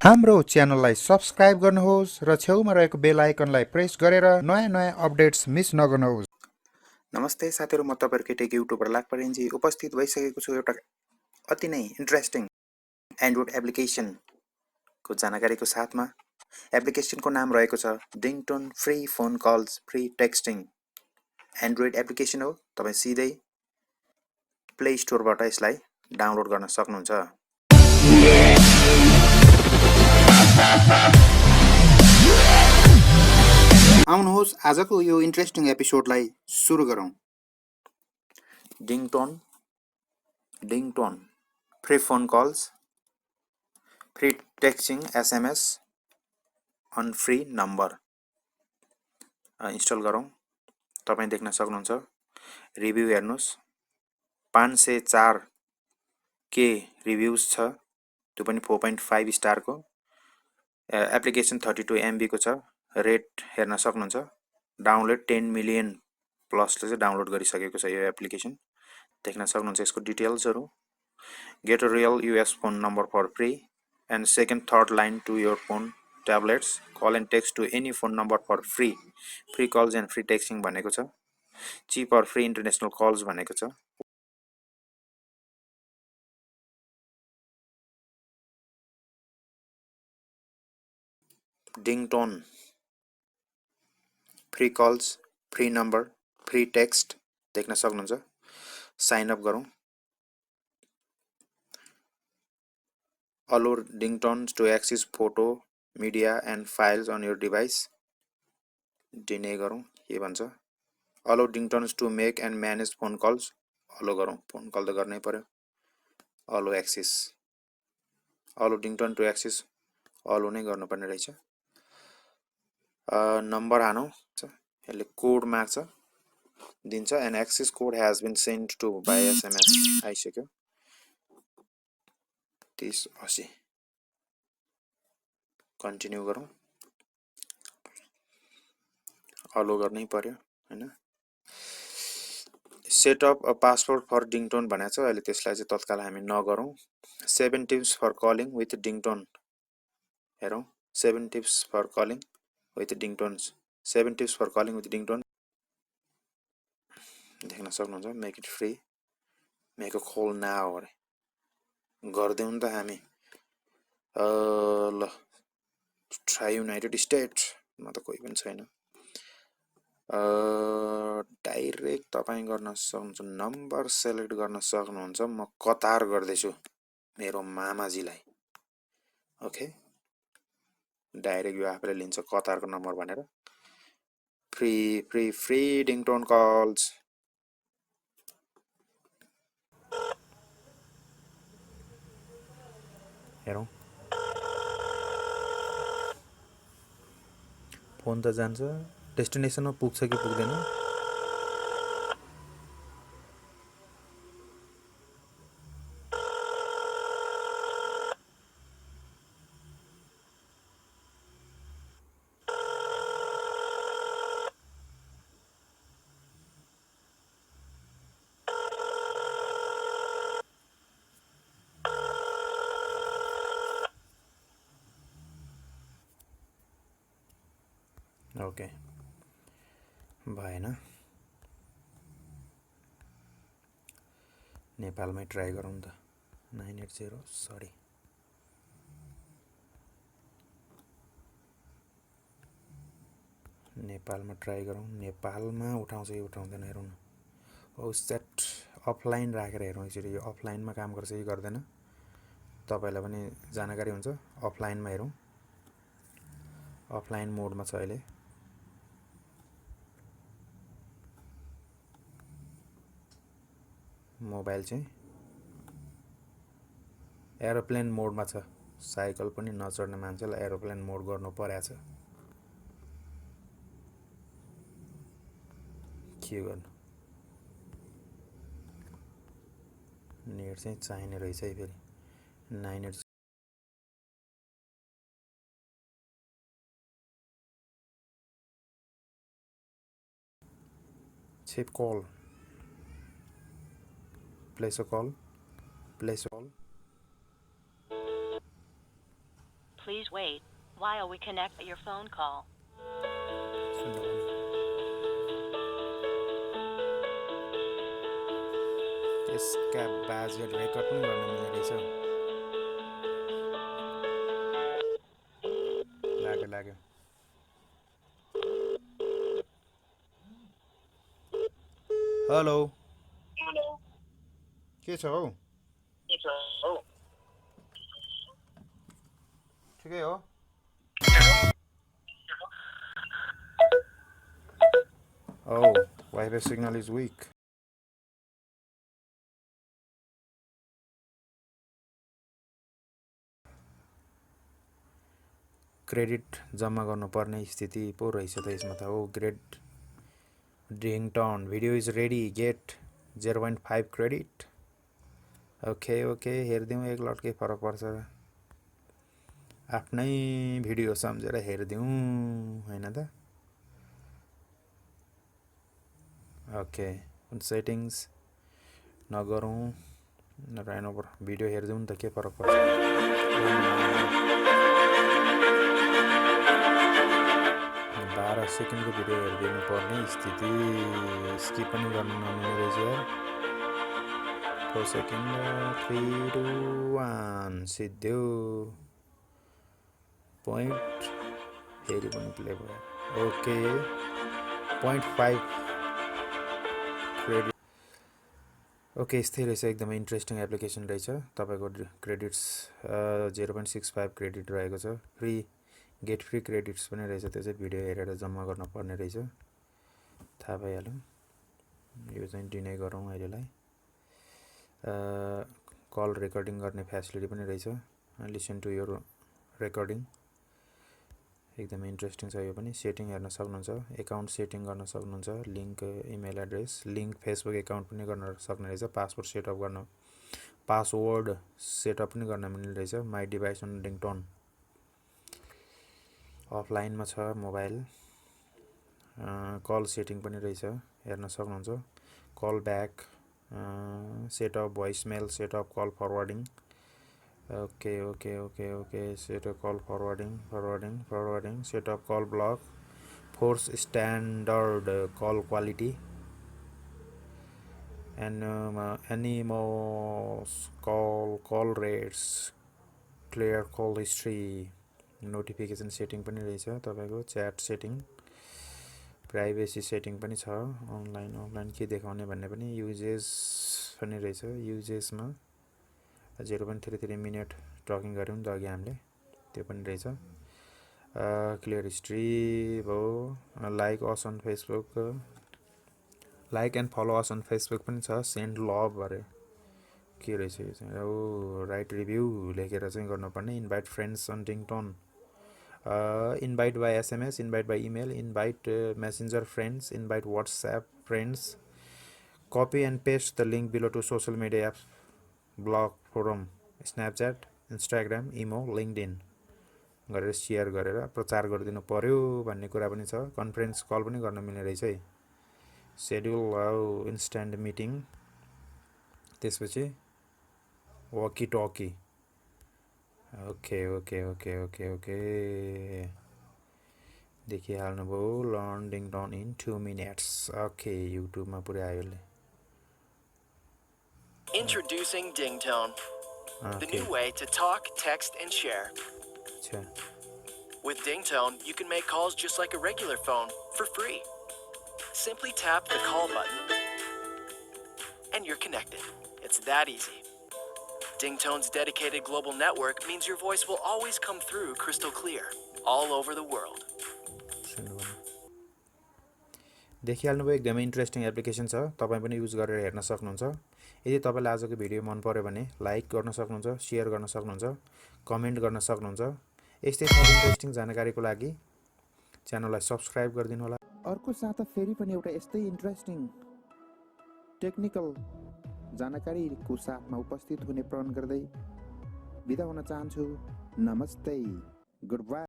हाम्रो च्यानललाई सब्स्क्राइब गर्नुहोस् र छेउमा रहेको बेल आइकनलाई प्रेस गरेर नयाँ अपडेट्स मिस नगर्नुहोस्। नमस्ते साथीहरु, म तपाईहरुको टेक युट्युबर लाकपरिञ्जी उपस्थित भइसकेको छु एउटा अति नै इन्ट्रेस्टिङ एन्ड्रोइड एप्लिकेसनको जानकारीको साथमा। एप्लिकेसनको नाम रहेको छ Dingtone free phone calls free texting. Android application हो। तपाई सिधै प्ले स्टोरबाट यसलाई डाउनलोड गर्न सक्नुहुन्छ। आउनुहोस् आजको यो इन्ट्रेस्टिङ एपिसोडलाई सुरु गरौँ। Dingtone free phone calls free texting SMS on free number install गरौँ। तपाई देख्न सक्नुहुन्छ रिभ्यू हेर्नुस् 504 के रिभ्यूज छ, त्यो पनि 4.5 स्टारको। एप्लिकेसन 32 MB को छ। रेट हेर्न सक्नुहुन्छ। डाउनलोड 10 मिलियन प्लसले चाहिँ डाउनलोड गरिसकेको छ यो एप्लिकेसन। देख्न सक्नुहुन्छ यसको डिटेल्सहरु। Get a real US phone number for free and second third line to your phone tablets call and text to any phone number for free. Free calls and free texting भनेको छ। Cheap or free international calls भनेको छ। Dingtone free calls free number free text देख्न सक्नुहुन्छ। Sign up गरौँ। Allow Dingtone to access photo, media and files on your device. Deny गरौँ। के भन्छ? Allow Dingtones to make and manage phone calls. Allow गरौँ। Phone call त गर्नै पर्यो। Allow access. Allow Dingtone to access. Allow नै गर्नुपर्ने रहेछ। नम्बर हानौँ। यसले कोड माग्छ, दिन्छ and access code has been sent to by SMS. आइसक्यो 3080। कन्टिन्यू गरौँ। अलो गर्नै पर्यो हैन। Set up a password for Dingtone भनेको छ। अहिले त्यसलाई चाहिँ तत्काल हामी नगरौँ। 7 tips for calling with Dingtone हेरौँ। 7 tips for calling with Dingtones. 7 tips for calling with Dingtone देख्न सक्नुहुन्छ। Make it free, make a call now अरे गर्दैौ नि त हामी। ल ट्राई युनाइटेड स्टेट मा त कोही पनि छैन। डाइरेक्ट तपाई गर्न सक्नुहुन्छ। नम्बर सेलेक्ट गर्न सक्नुहुन्छ। म कतार गर्दैछु मेरो मामाजीलाई। ओके, डाइरेक्ट यो आफैले लिन्छ कतारको नम्बर भनेर। Free free free Dingtone calls. हेरौँ। फोन त जान्छ, डेस्टिनेसनमा पुग्छ कि पुग्दैन। ओके, भएन। नेपालमै ट्राई गरौँ त। 980 सरी। नेपालमा ट्राई गरौँ। नेपालमा उठाउँछ कि उठाउँदैन हेरौँ न। ओ सेट अफलाइन राखेर हेरौँ एकचोटि यो अफलाइनमा काम गर्छ कि गर्दैन। तपाईलाई पनि जानकारी हुन्छ। अफलाइनमा हेरौँ। अफलाइन मोडमा छ अहिले। मोबाइल चाहिँ एरोप्लेन मोडमा छ। साइकल पनि नचढ्ने मान्छेलाई एरोप्लेन मोड गर्नु पर्याछ। के गर्नु, नेट चाहिँ चाहिने रहेछ है फेरि। 980 Chip call. Place a call. Place a call. Please wait while we connect your phone call. यसका बाजेल रेकर्ड पनि गर्न मिल्ने रहेछ। लाग्यो हेलो के छ हौ? ठिकै हो? Oh, Wi-Fi signal is weak. Credit जम्मा गर्नुपर्ने स्थिति पो रहेछ त यसमा त। हो great Dingtone video is ready, get 0.5 credit. Okay हेरिदिउँ एक लट, के फरक पर्छ? आफ्नै भिडियो सम्झेर हेरिदिउँ हैन त? ओके सेटिङ्स नगरौँ, नरायण भिडियो हेरिदिउँ नि त, के फरक पर्छ? 12 सेकेन्डको भिडियो हेरिदिनु पर्ने स्थिति, स्किप पनि गर्न नमिल्ने रहेछ यार। 4 सेकेन्ड, 3 2 1 सिद्धो पोइन्ट फेरि पनि प्ले भयो। Okay 0.5 credit. ओके यस्तै रहेछ, एकदमै इन्ट्रेस्टिङ एप्लिकेसन रहेछ। तपाईँको क्रेडिट्स 0.65 क्रेडिट रहेको छ। गेट फ्री क्रेडिट्स पनि रहेछ, त्यो चाहिँ भिडियो हेरेर जम्मा गर्न पर्ने रहेछ। थाहा भइहाल्यो। यो चाहिँ डिनाइ गरौँ अहिलेलाई। कल रेकर्डिङ गर्ने फेसिलिटी पनि रहेछ। लिसन टु योर रेकर्डिङ, एकदमै इन्ट्रेस्टिङ छ यो पनि। सेटिङ हेर्न सक्नुहुन्छ, एकाउन्ट सेटिङ गर्न सक्नुहुन्छ, link email address, link Facebook account पनि गर्न सक्ने रहेछ। पासवर्ड सेटअप पनि गर्न मिल्ने रहेछ। माई डिभाइस अन डिङटोन अफलाइनमा छ मोबाइल। कल सेटिङ पनि रहेछ, हेर्न सक्नुहुन्छ। Call back setup, voicemail setup, call forwarding. Okay setup call forwarding, setup call block, force standard call quality, एनिमोस call rates, clear call history, notification setting पनि रहेछ तपाईँको। च्याट सेटिङ, प्राइभेसी सेटिङ पनि छ। अनलाइन के देखाउने भन्ने पनि, युजेस पनि रहेछ। युजेसमा 0.33 मिनट टकिङ गऱ्यौँ नि त अघि हामीले, त्यो पनि रहेछ। क्लियर हिस्ट्री भयो। Like and follow us on Facebook पनि छ। सेन्ड लभ अरे के रहेछ यो चाहिँ? राइट रिभ्यू लेखेर चाहिँ गर्नुपर्ने। Invite friends on Dingtone, invite by SMS, invite by email, invite messenger friends, invite WhatsApp friends, copy and paste the link below to social media apps, blog, forum, Snapchat, Instagram, imo, LinkedIn गरेर share गरेर प्रचार गरिदिनु पर्यो भन्ने कुरा पनि छ। Conference call पनि गर्न मिल्ने रहेछ है। सेड्युल इन्स्ट्यान्ट मिटिङ, त्यसपछि वकी टकी। ओके देखिहाल्नुभयो। Learn Dingtone in 2 minutes। Okay युट्युबमा पुरै आयो यसले। Introducing Dingtone, the new way to talk, text, and share. With Dingtone, you can make calls just like a regular phone for free. Simply tap the call button, and you're connected. It's that easy. Dingtone's dedicated global network means your voice will always come through crystal clear, all over the world. देखिहाल्नुभयो, एकदमै interesting application छ। तपाईँ पनि use गरेर हेर्न सक्नुहुन्छ। यदि तपाईँलाई आजको भिडियो मन पर्यो भने लाइक गर्न सक्नुहुन्छ, सेयर गर्न सक्नुहुन्छ, कमेन्ट गर्न सक्नुहुन्छ। यस्तै इन्ट्रेस्टिङ जानकारीको लागि च्यानललाई सब्सक्राइब गरिदिनु होला। अर्को साता फेरि पनि एउटा यस्तै इन्ट्रेस्टिङ टेक्निकल जानकारीको साथमा उपस्थित हुने प्रण गर्दै बिदा हुन चाहन्छु। नमस्ते, गुड बाई।